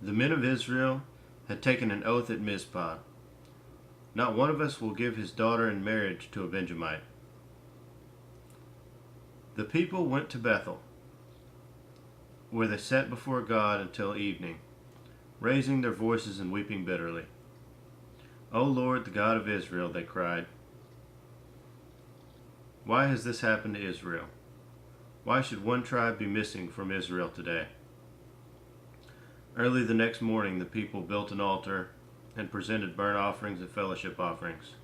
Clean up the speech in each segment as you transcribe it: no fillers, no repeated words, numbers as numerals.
The men of Israel had taken an oath at Mizpah. Not one of us will give his daughter in marriage to a Benjamite. The people went to Bethel, where they sat before God until evening, raising their voices and weeping bitterly. O Lord, the God of Israel, they cried, why has this happened to Israel? Why should one tribe be missing from Israel today? Early the next morning, the people built an altar and presented burnt offerings and fellowship offerings.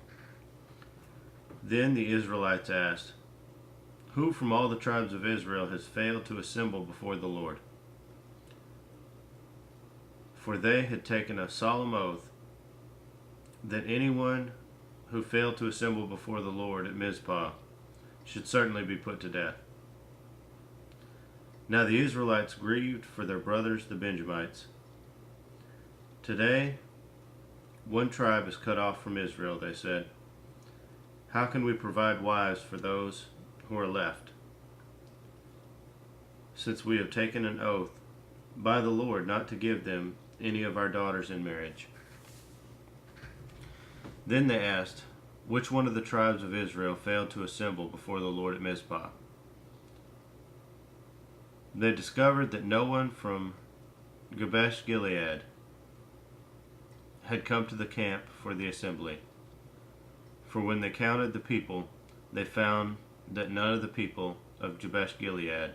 Then the Israelites asked, who from all the tribes of Israel has failed to assemble before the Lord? For they had taken a solemn oath that anyone who failed to assemble before the Lord at Mizpah should certainly be put to death. Now the Israelites grieved for their brothers the Benjamites. Today, one tribe is cut off from Israel, they said. How can we provide wives for those who are left, since we have taken an oath by the Lord not to give them any of our daughters in marriage? Then they asked, which one of the tribes of Israel failed to assemble before the Lord at Mizpah? They discovered that no one from Jabesh Gilead had come to the camp for the assembly. For when they counted the people, they found that none of the people of Jabesh Gilead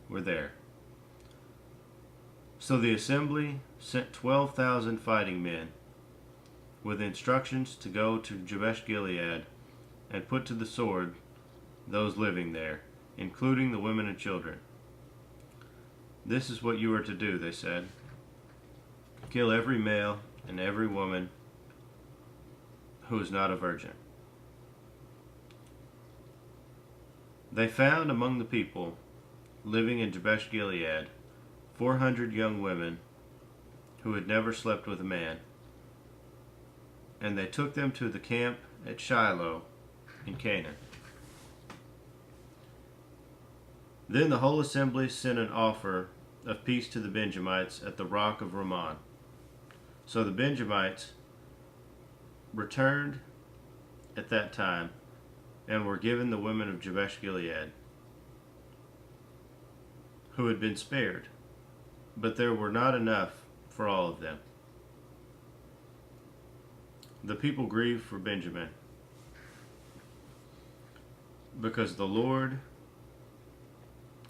were there. So the assembly sent 12,000 fighting men with instructions to go to Jabesh Gilead and put to the sword those living there, including the women and children. This is what you are to do, they said. Kill every male and every woman who is not a virgin. They found among the people living in Jabesh Gilead 400 young women who had never slept with a man, and they took them to the camp at Shiloh in Canaan. Then the whole assembly sent an offer of peace to the Benjamites at the rock of Rimmon. So the Benjamites returned at that time and were given the women of Jabesh Gilead, who had been spared, but there were not enough for all of them. The people grieved for Benjamin, because the Lord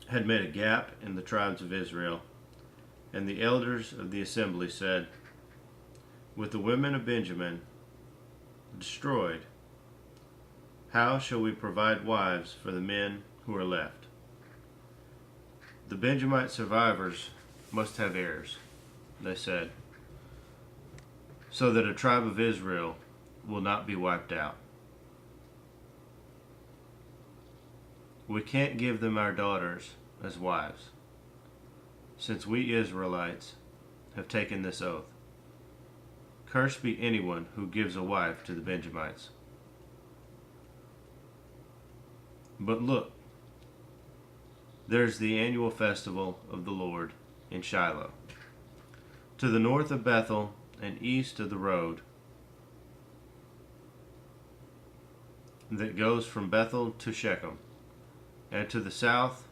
had made a gap in the tribes of Israel. And the elders of the assembly said, with the women of Benjamin destroyed, how shall we provide wives for the men who are left? The Benjamite survivors must have heirs, they said, so that a tribe of Israel will not be wiped out. We can't give them our daughters as wives, since we Israelites have taken this oath. Cursed be anyone who gives a wife to the Benjamites. But look, there's the annual festival of the Lord in Shiloh, to the north of Bethel and east of the road that goes from Bethel to Shechem, and to the south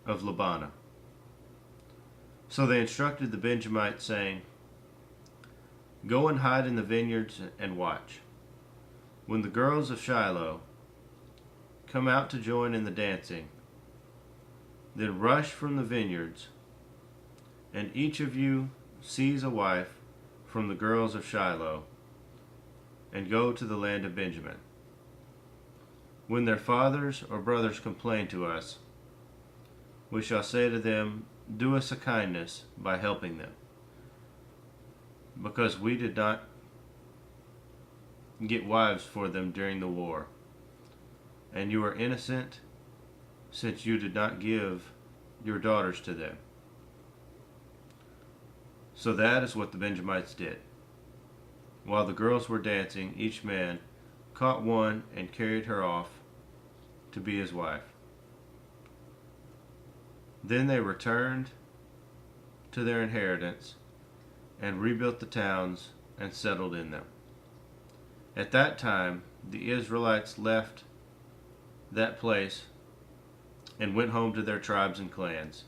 of Labana. So they instructed the Benjamites, saying, go and hide in the vineyards and watch. When the girls of Shiloh come out to join in the dancing, then rush from the vineyards, and each of you seize a wife from the girls of Shiloh, and go to the land of Benjamin. When their fathers or brothers complain to us, we shall say to them, do us a kindness by helping them, because we did not get wives for them during the war, and you are innocent, since you did not give your daughters to them. So that is what the Benjamites did. While the girls were dancing, each man caught one and carried her off to be his wife. Then they returned to their inheritance, and rebuilt the towns and settled in them. At that time, the Israelites left that place and went home to their tribes and clans,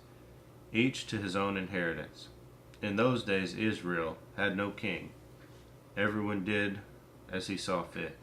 each to his own inheritance. In those days, Israel had no king. Everyone did as he saw fit.